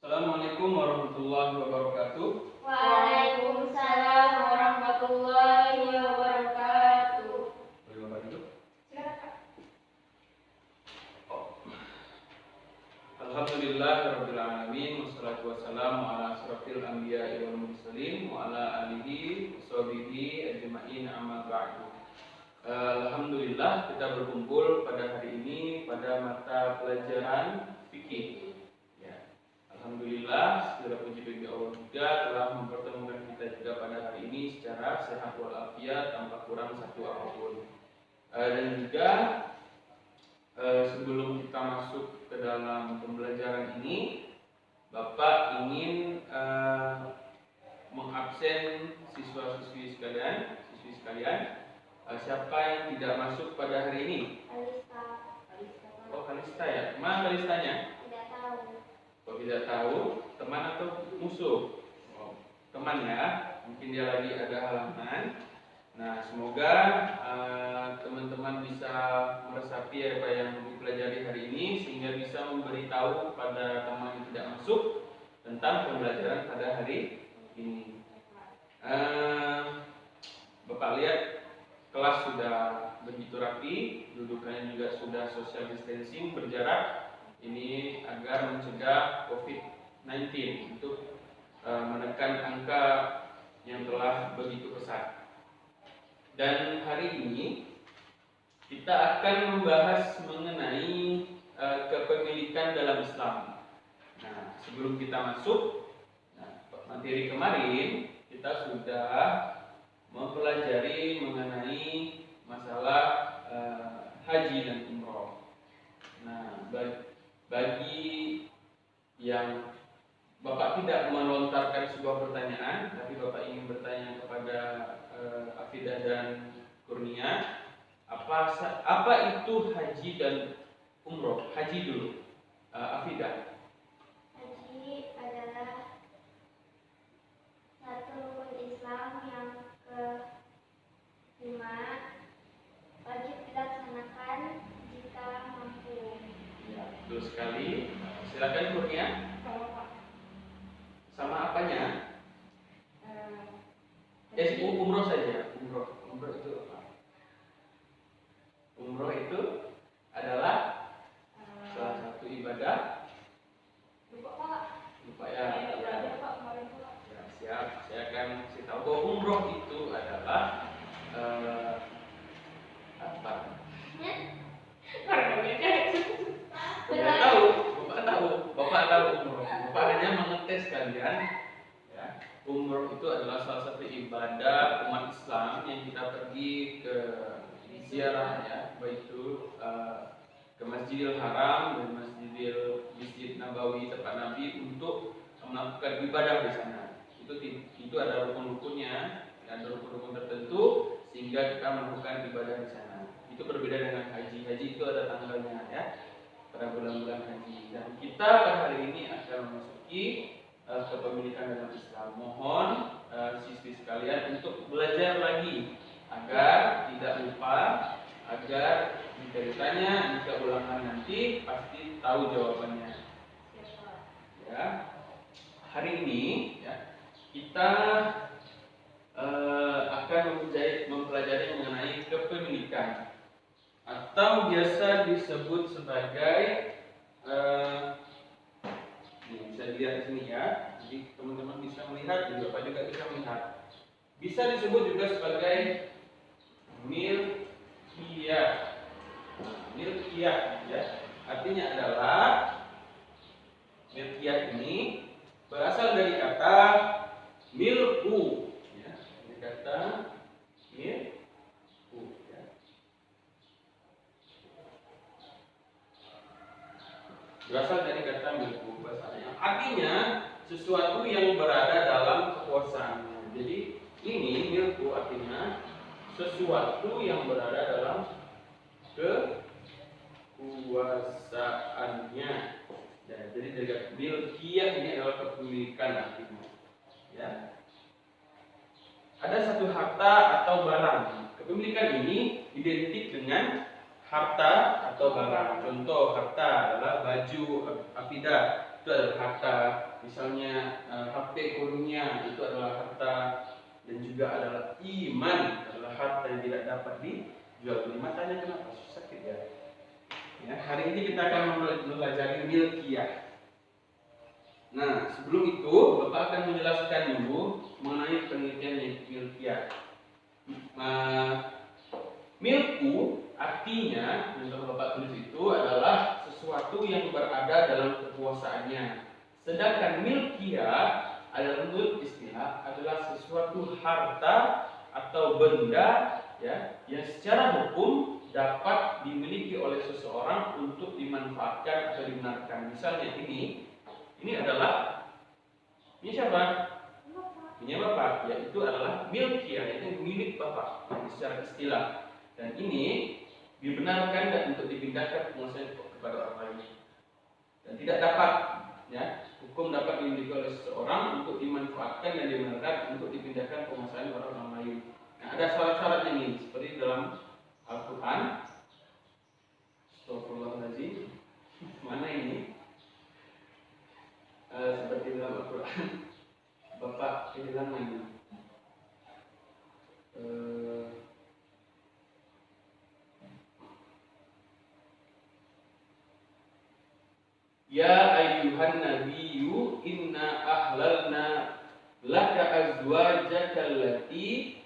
Assalamualaikum warahmatullahi wabarakatuh. Waalaikumsalam warahmatullahi wabarakatuh. Boleh Bapak duduk? Silakan. Alhamdulillahirabbil alamin wassalatu wassalamu ala asrofil anbiya'i wal mursalin wa ala alihi washabihi ajma'in amma ba'du. Alhamdulillah kita berkumpul pada hari ini pada mata pelajaran fikih. Ya. Alhamdulillah segala puji bagi Allah juga telah mempertemukan kita juga pada hari ini secara sehat walafiat tanpa kurang satu apapun. Dan juga sebelum kita masuk ke dalam pembelajaran ini, Bapak ingin mengabsen siswa-siswi sekalian. Siapa yang tidak masuk pada hari ini? Kalista. Oh, Kalista ya. Mana Kalistanya? Tidak tahu. Kalau tidak tahu, teman atau musuh? Oh, teman ya. Mungkin dia lagi ada halangan. Nah, semoga teman-teman bisa meresapi apa yang dipelajari hari ini sehingga bisa memberitahu kepada teman yang tidak masuk tentang pembelajaran pada hari ini. Bapak lihat kelas sudah begitu rapi, dudukannya juga sudah social distancing, berjarak. Ini agar mencegah COVID-19 untuk menekan angka yang telah begitu pesat. Dan hari ini kita akan membahas mengenai kepemilikan dalam Islam. Nah, sebelum kita masuk materi kemarin, kita sudah mempelajari mengenai masalah haji dan umroh. Nah, bagi yang Bapak tidak melontarkan sebuah pertanyaan, tapi Bapak ingin bertanya kepada Afidah dan Kurnia, apa itu haji dan umroh? Haji dulu, Afidah. Haji adalah satu rukun Islam yang kelima, wajib dilaksanakan jika mampu. Ya, betul sekali. Silakan Kurnia. Sama apanya? Umroh saja. Umroh itu apa? Umroh itu adalah salah satu ibadah. Lupa ya. Ya, siap. Saya akan kasih tahu bahwa umroh itu adalah apa? Tidak tahu. Bapak tahu umroh. Bapak hanya mengetes kalian. Ya. Umroh itu adalah salah satu ibadah umat Islam yang kita pergi ke ziarah ya, baik itu ke Masjidil Haram dan Masjid Nabawi tempat Nabi untuk melakukan ibadah di sana. Itu ada rukun-rukunnya, ada rukun-rukun tertentu sehingga kita melakukan ibadah di sana. Itu berbeda dengan haji. Haji itu ada tanggalnya ya, pada bulan-bulan haji. Dan kita pada hari ini akan memasuki kepemilikan dalam Islam. Mohon siswi sekalian untuk belajar lagi agar tidak lupa, agar jika ditanya, jika ulangan nanti pasti tahu jawabannya. Ya, hari ini ya, kita akan mempelajari mengenai kepemilikan atau biasa disebut sebagai bisa dilihat di sini ya, jadi teman-teman bisa melihat, dan Bapak juga bisa melihat. Bisa disebut juga sebagai milkiyah. Milkiyah ya, artinya adalah milkiyah ini berasal dari kata milku ya, dari kata milku ya. Berasal dari kata milku bahasanya, artinya sesuatu yang berada dalam kekuasaannya. Jadi ini milku artinya sesuatu yang berada dalam kekuasaannya. Ya, jadi dari milkiyah ini adalah kepemilikan artinya. Ya. Ada satu harta atau barang. Kepemilikan ini identik dengan harta atau barang. Contoh harta adalah baju Afidah, itu adalah harta misalnya HP korunia itu adalah harta, dan juga adalah iman adalah harta yang tidak dapat dijual beli. Matanya kenapa sakit ya? Ya, hari ini kita akan mempelajari milkiyah. Nah, sebelum itu Bapak akan menjelaskan dulu mengenai penelitian milkiyah. Milku artinya, yang Bapak tulis itu adalah sesuatu yang berada dalam kekuasaannya. Sedangkan milkiyah adalah menurut istilah adalah sesuatu harta atau benda ya yang secara hukum dapat dimiliki oleh seseorang untuk dimanfaatkan atau dibenarkan. Misalnya ini adalah siapa? Ini Bapak, yaitu adalah milkiyah, yaitu milik Bapak secara istilah. Dan ini dibenarkan dan untuk dipindahkan penguasaan kepada orang lain. Dan tidak dapat ya, hukum dapat dimiliki oleh seseorang untuk dimanfaatkan dan dibenarkan untuk dipindahkan penguasaan kepada orang lain. Nah, ada syarat-syaratnya nih, seperti dalam Al-Quran. Astagfirullahaladzim. Mana ini? Seperti dalam Al-Quran. Bapak kehilangan ini. Ya ayyuhan nabiyyu inna ahlalna laka azwajaka allati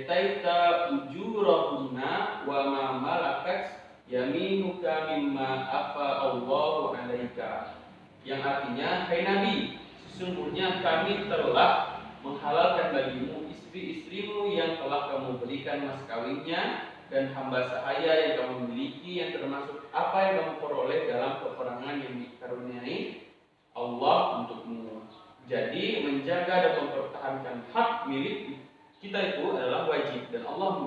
taita ujurahunna wa ma malakat yaminuka mimma afa Allahu alaika. Yang artinya, hai Nabi, sesungguhnya kami telah menghalalkan bagimu istri-istrimu yang telah kamu berikan mas kawinnya dan hamba sahaya yang kamu miliki, yang termasuk apa yang kamu peroleh dalam peperangan yang dikaruniai Allah untukmu. Jadi menjaga dan mempertahankan hak milik kita itu adalah wajib, dan Allah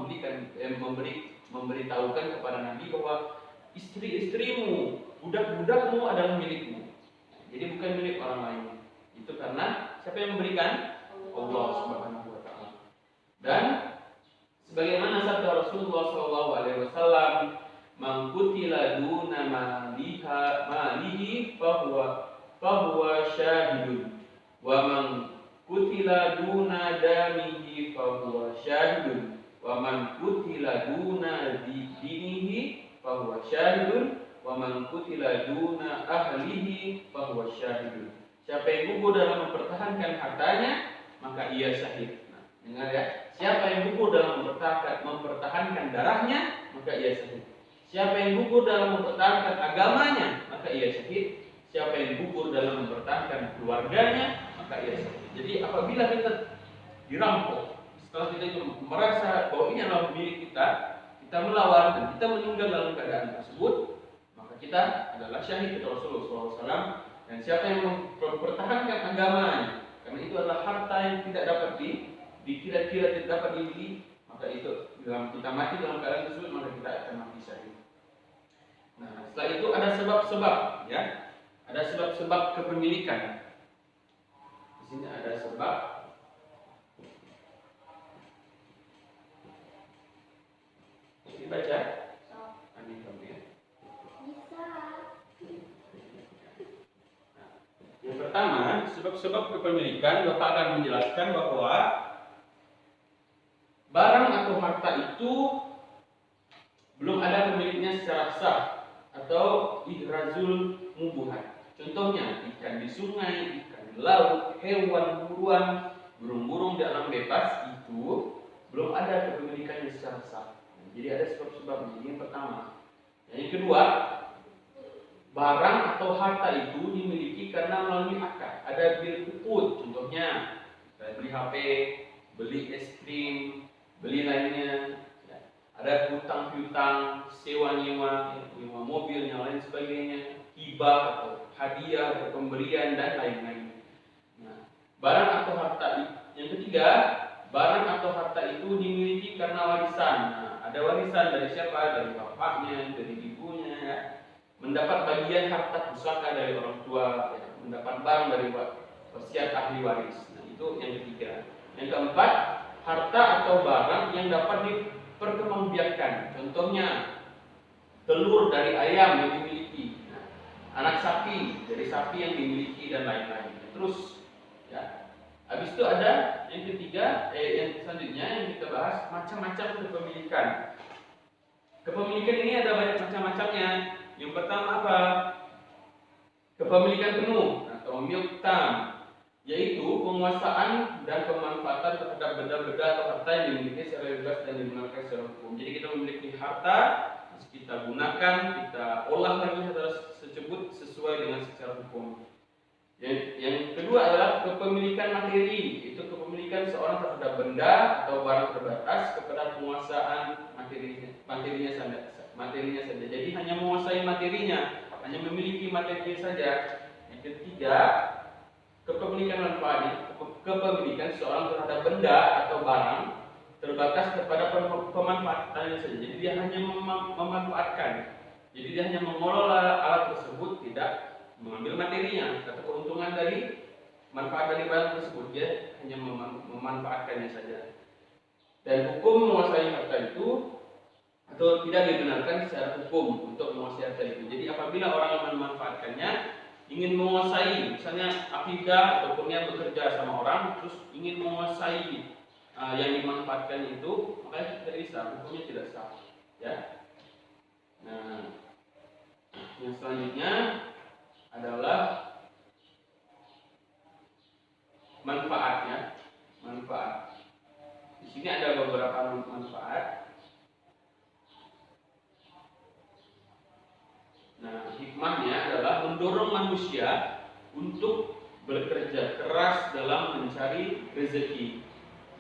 memberitahukan kepada Nabi bahwa istri-istrimu, budak-budakmu adalah milikmu. Jadi bukan milik orang lain. Itu karena siapa yang memberikan? Allah Subhanahu wa taala. Dan sebagaimana sabda Rasulullah SAW, "Man qutila duna malihi fahuwa syahidun, wa man qutila duna damihi fahuwa syahidun, wa man qutila duna dinihi fahuwa syahidun, wa man qutila duna ahlihi fahuwa syahidun." Siapa yang gugur dalam mempertahankan hartanya, maka ia syahid. Nah, dengar ya. Siapa yang gugur dalam mempertahankan darahnya, maka ia syahid. Siapa yang gugur dalam mempertahankan agamanya, maka ia syahid. Siapa yang gugur dalam mempertahankan keluarganya, maka ia syahid. Jadi apabila kita dirampok, setelah kita itu merasa bahwa ini adalah milik kita melawan dan kita meninggal dalam keadaan tersebut, maka kita adalah syahid, kata Rasulullah SAW. Dan siapa yang mempertahankan agamanya, karena itu adalah harta yang tidak dapat dikira-kira tidak dapat dibeli, maka itu dalam kita mati dalam keadaan tersebut, maka kita akan mati syahid. Nah, setelah itu ada sebab-sebab, ya, ada sebab-sebab kepemilikan. Di sini ada sebab. Dibaca. Amin, ya. Bisa. Yang pertama, sebab-sebab kepemilikan, Bapak akan menjelaskan bahwa barang atau harta itu belum ada pemiliknya secara sah atau ihrazul mubuhat. Contohnya, ikan di sungai, ikan di laut, hewan, buruan, burung-burung di alam bebas itu belum ada kepemilikannya secara sah. Jadi ada sebab-sebab. Ini yang pertama. Yang kedua, barang atau harta itu dimiliki karena melalui akad. Ada bil uqud, contohnya beli HP, beli es krim, beli lainnya. Ada hutang piutang, sewa nyewa mobil, yang lain sebagainya, hibah atau hadiah atau pemberian dan lain-lain. Nah, barang atau harta yang ketiga, barang atau harta itu dimiliki karena warisan. Nah, ada warisan dari siapa? Dari bapaknya, dari ibunya, ya. Mendapat bagian harta pusaka dari orang tua, ya. Mendapat barang dari wasiat ahli waris. Nah, itu yang ketiga. Yang keempat, harta atau barang yang dapat diperkembangbiakkan. Contohnya telur dari ayam yang dimiliki. Nah, anak sapi, dari sapi yang dimiliki dan lain-lain. Terus ya. Habis itu ada yang ketiga, yang selanjutnya yang kita bahas macam-macam kepemilikan. Kepemilikan ini ada banyak macam-macamnya. Yang pertama apa? Kepemilikan penuh atau milk tam, yaitu penguasaan dan pemanfaatan terhadap benda-benda atau harta yang dimiliki secara bebas dan digunakan secara hukum. Jadi kita memiliki harta, terus kita gunakan, kita olah lagi harta tersebut sesuai dengan secara hukum. Yang kedua adalah kepemilikan materi, itu kepemilikan seorang terhadap benda atau barang terbatas kepada penguasaan materinya saja. Jadi hanya menguasai materinya, hanya memiliki materinya saja. Yang ketiga, kepemilikan manfaat, kepemilikan seorang terhadap benda atau barang terbatas kepada pemanfaatannya saja. Jadi dia hanya memanfaatkan. Jadi dia hanya mengelola alat tersebut, tidak mengambil materinya atau keuntungan dari manfaat dari barang tersebut. Dia hanya memanfaatkannya saja. Dan hukum menguasai harta itu atau tidak dibenarkan secara hukum untuk menguasai harta itu. Jadi apabila orang yang memanfaatkannya ingin menguasai, misalnya akidah ataupun yang bekerja sama orang terus ingin menguasai yang dimanfaatkan itu, maka tidak bisa, hukumnya tidak sah. Ya. Nah, yang selanjutnya adalah manfaatnya. Manfaat. Di sini ada beberapa manfaat. Nah, hikmahnya adalah mendorong manusia untuk bekerja keras dalam mencari rezeki.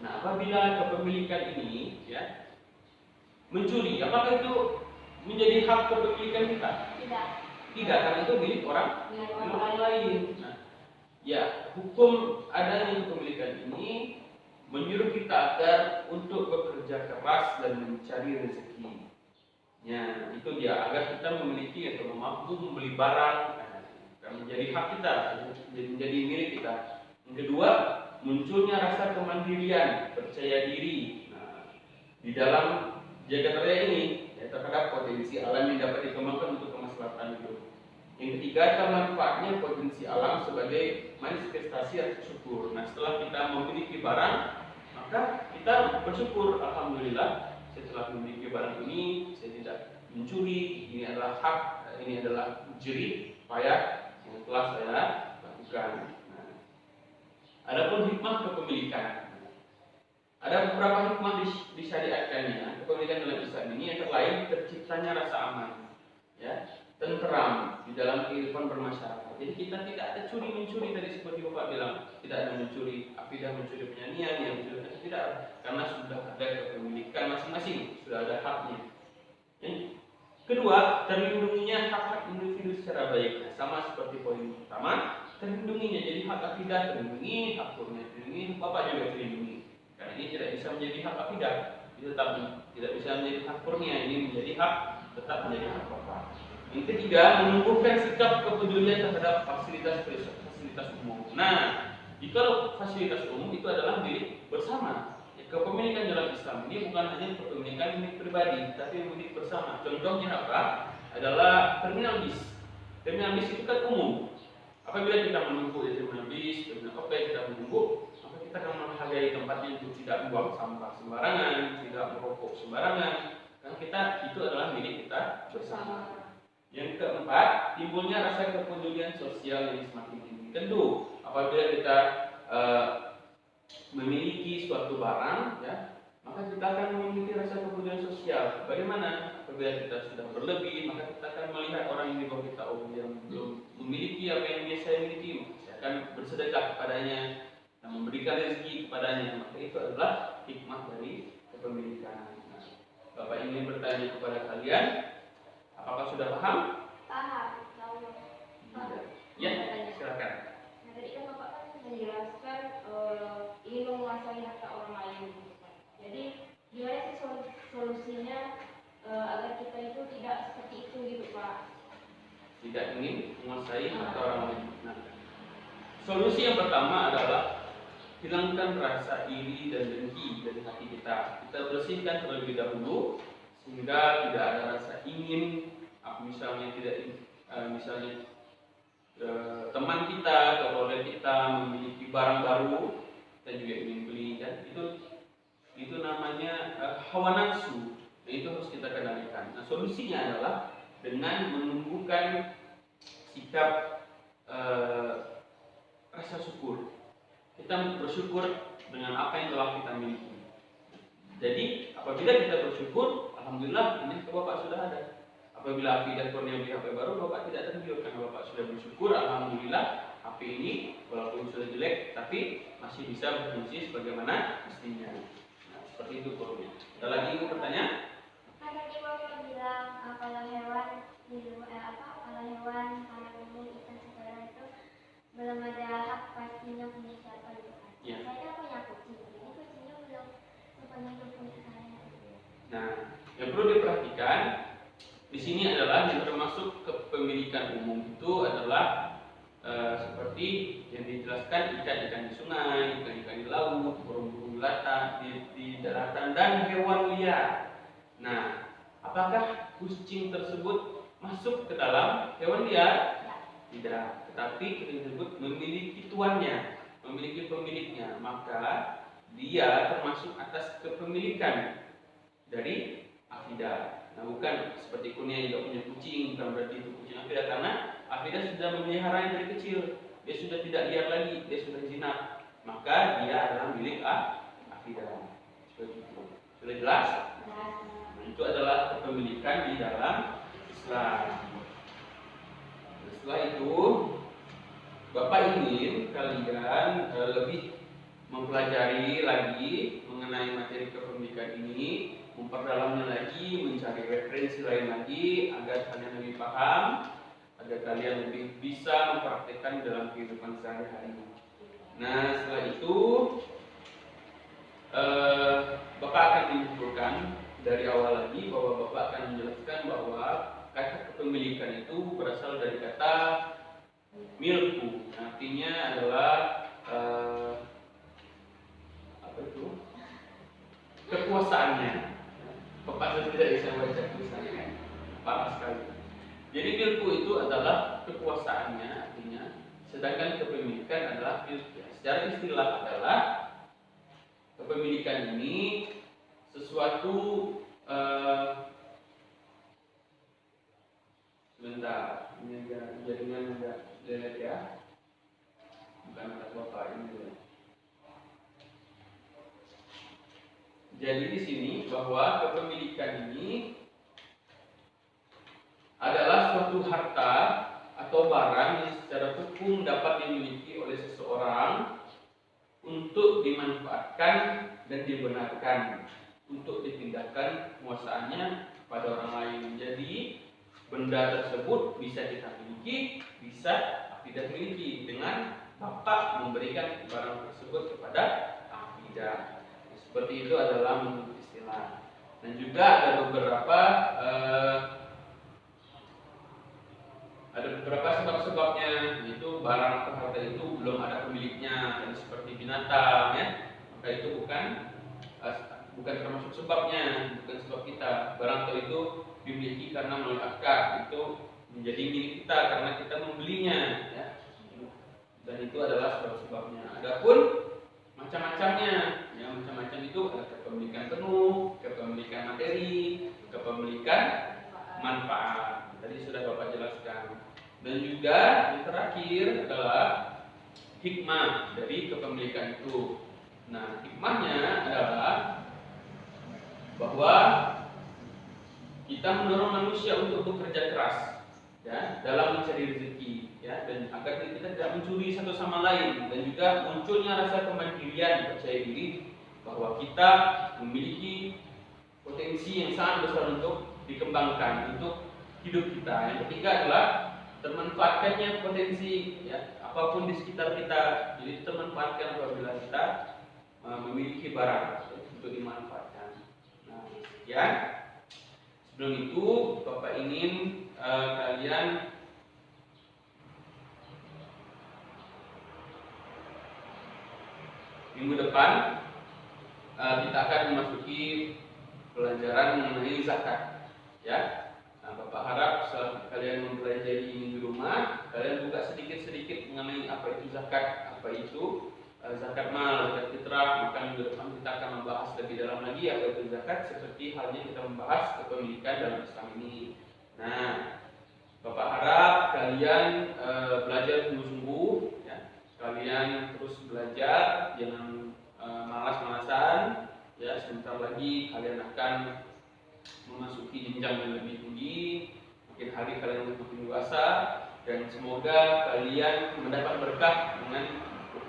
Nah, apabila kepemilikan ini ya mencuri, apakah itu menjadi hak kepemilikan kita? Tidak. Tidak, karena itu milik orang lain. Nah, ya, hukum adanya kepemilikan ini menyuruh kita agar untuk bekerja keras dan mencari rezeki. Ya, itu dia, agar kita memiliki atau mampu membeli barang yang menjadi hak kita, menjadi milik kita. Yang kedua, munculnya rasa kemandirian, percaya diri. Nah, di dalam jagat raya ini ya, terhadap potensi alam yang dapat dikembangkan untuk kemaslahatan hidup. Yang ketiga, manfaatnya potensi alam sebagai manifestasi rasa syukur. Nah, setelah kita memiliki barang, maka kita bersyukur, alhamdulillah, setelah memiliki barang ini, saya tidak mencuri. Ini adalah hak, ini adalah jerih payah yang telah saya lakukan. Nah, adapun hikmah kepemilikan, ada beberapa hikmah disyariatkannya kepemilikan dalam Islam ini. Yang lain, terciptanya rasa aman, ya, tenteram di dalam kehidupan bermasyarakat. Jadi kita tidak ada curi-mencuri tadi seperti Bapak bilang, tidak ada mencuri akidah, mencuri penyanyian, yang mencuri tidak, karena sudah ada kepemilikan masing-masing, sudah ada haknya. Yang kedua, terlindunginya hak-hak individu secara baik, sama seperti poin pertama, terlindunginya. Jadi hak akidah terlindungi, hak kurnia terlindungi, Bapak juga terlindungi. Karena ini tidak bisa menjadi hak akidah, itu tetap tidak bisa menjadi hak kurnia, ini menjadi hak, tetap menjadi hak Bapak. Yang ketiga, menumbuhkan sikap kepedulian terhadap fasilitas umum. Nah, jika fasilitas umum itu adalah milik bersama. Kepemilikan dalam Islam ini bukan hanya kepemilikan milik pribadi, tapi milik bersama. Contohnya apa? Adalah terminal bis. Terminal bis itu kan umum. Apabila kita menunggu di terminal bis, terminal OP, kita menunggu, maka kita akan menghargai tempatnya untuk tidak membuang sampah sembarangan, tidak merokok sembarangan. Karena kita itu adalah milik kita bersama. Yang keempat, timbulnya rasa kepedulian sosial yang semakin tinggi. Tentu, apabila kita memiliki suatu barang, ya, maka kita akan memiliki rasa kepedulian sosial. Bagaimana? Apabila kita sudah berlebih, maka kita akan melihat orang yang di bawah kita, yang belum memiliki apa yang dia saya miliki, saya akan bersedekah kepadanya dan memberikan rezeki kepadanya. Maka itu adalah hikmah dari kepemilikan. Nah, Bapak ingin bertanya kepada kalian, apakah sudah paham? Paham. Ya, silakan. Nah, tadi kan Bapak kan menjelaskan ingin menguasai harta orang lain. Jadi gimana sih solusinya agar kita itu tidak seperti itu gitu Pak? Tidak ingin menguasai harta orang lain. Nah, solusi yang pertama adalah hilangkan rasa iri dan dengki dari hati kita. Kita bersihkan terlebih dahulu sehingga tidak ada rasa ingin, misalnya barang baru, kita juga ingin beli kan, itu namanya hawa nafsu. Nah, itu harus kita kendalikan. Nah, solusinya adalah dengan menumbuhkan sikap rasa syukur. Kita bersyukur dengan apa yang telah kita miliki. Jadi apabila kita bersyukur, alhamdulillah ini Bapak sudah ada. Apabila akidah kurnia beli HP baru, Bapak tidak tergiur karena Bapak sudah bersyukur, alhamdulillah HP ini walaupun sudah jelek, tapi masih bisa berfungsi sebagaimana mestinya. Nah, seperti itu kurnia. Ada lagi pertanyaan? Kan tadi Bapak bilang kalau hewan di luar kalau hewan kayak burung, ikan segala itu belum ada hak pastinya punya siapa gitu kan. Iya. Saya kan punya kucing, ini kucingnya belum punya saya. Nah, yang perlu diperhatikan di sini adalah yang termasuk kepemilikan umum itu adalah seperti yang dijelaskan ikan-ikan di sungai, ikan-ikan di laut, burung-burung melata di daratan dan hewan liar. Nah, apakah kucing tersebut masuk ke dalam hewan liar? Tidak, tetapi tersebut memiliki tuannya, memiliki pemiliknya, maka dia termasuk atas kepemilikan dari afidah. Nah, bukan seperti kurnia yang tidak punya kucing, bukan berarti itu kucing afidah, karena afidah sudah memeliharanya dari kecil, dia sudah tidak liar lagi, dia sudah jinak, maka dia adalah milik afidah. Seperti itu. Sudah jelas? Nah, itu adalah kepemilikan di dalam Islam. Setelah itu, Bapak ingin kalian lebih mempelajari lagi mengenai materi kepemilikan ini, memperdalamnya lagi, mencari referensi lain lagi agar kalian lebih paham, agar kalian lebih bisa mempraktikkan dalam kehidupan sehari-hari. Nah, setelah itu Bapak akan menyimpulkan dari awal lagi bahwa Bapak akan menjelaskan bahwa kata kepemilikan itu berasal dari kata milku, artinya adalah apa itu? Kekuasaannya. Bapak tidak bisa baca tulisannya, parah sekali. Jadi milku itu adalah kekuasaannya, artinya, sedangkan kepemilikan adalah miliknya. Secara istilah adalah kepemilikan ini sesuatu sebentar, ini agak jaringan agak jelek ya, bukan atas Bapak ini. Jadi di sini bahwa kepemilikan ini adalah suatu harta atau barang yang secara hukum dapat dimiliki oleh seseorang untuk dimanfaatkan dan dibenarkan untuk dipindahkan penguasaannya pada orang lain. Jadi benda tersebut bisa kita miliki, bisa tidak miliki dengan Bapak memberikan barang tersebut kepada afidah. Seperti itu adalah menurut istilah. Dan juga ada beberapa sebab-sebabnya, yaitu barang atau harta itu belum ada pemiliknya, dan seperti binatang ya, maka itu bukan termasuk sebabnya, bukan sebab kita. Barang itu dimiliki karena melalui akad, itu menjadi milik kita karena kita membelinya ya. Dan itu adalah sebab-sebabnya. Adapun macam-macamnya, ya macam-macam itu ada kepemilikan penuh, kepemilikan materi, kepemilikan manfaat. Tadi sudah Bapak jelaskan. Dan juga yang terakhir adalah hikmah dari kepemilikan itu. Nah, hikmahnya adalah bahwa kita mendorong manusia untuk bekerja keras ya dalam mencari rezeki ya, dan agar kita tidak mencuri satu sama lain, dan juga munculnya rasa kemandirian, percaya diri bahwa kita memiliki potensi yang sangat besar untuk dikembangkan untuk hidup kita. Yang ketiga adalah termanfaatkannya potensi ya apapun di sekitar kita, jadi termanfaatkan apabila kita memiliki barang untuk dimanfaatkan. Nah, sekian. Sebelum itu Bapak ingin kalian minggu depan kita akan memasuki pelajaran mengenai zakat ya. Nah, Bapak harap setelah kalian mempelajari ini di rumah, kalian buka sedikit-sedikit mengenai apa itu zakat, apa itu zakat mal, zakat fitrah, maka minggu depan kita akan membahas lebih dalam lagi apa itu zakat, seperti halnya kita membahas kepemilikan dalam Islam ini. Nah, Bapak harap kalian belajar sungguh-sungguh, ya. Kalian terus belajar, jangan malas-malasan. Ya, sebentar lagi kalian akan memasuki jenjang yang lebih tinggi, makin hari kalian makin dewasa, dan semoga kalian mendapat berkah dengan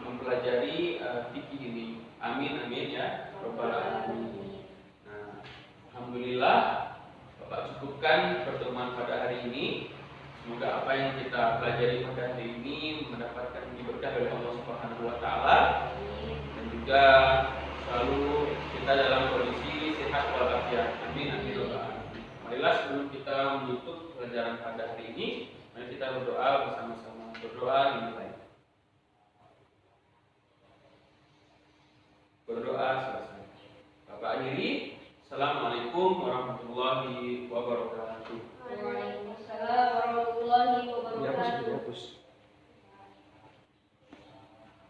mempelajari fikih ini. Amin amin ya rabbal alamin. Nah, alhamdulillah Bapak cukupkan pertemuan pada hari ini. Semoga apa yang kita pelajari pada hari ini mendapatkan berkah dari Allah Subhanahu wa taala, dan juga selalu kita dalam kondisi sehat walafiat. Amin amin ya rabbal alamin. Marilah sebelum kita menutup pelajaran pada hari ini, mari kita berdoa bersama-sama. Berdoa dimulai. Berdoa selesai. Bapak akhiri. Assalamualaikum warahmatullahi wabarakatuh.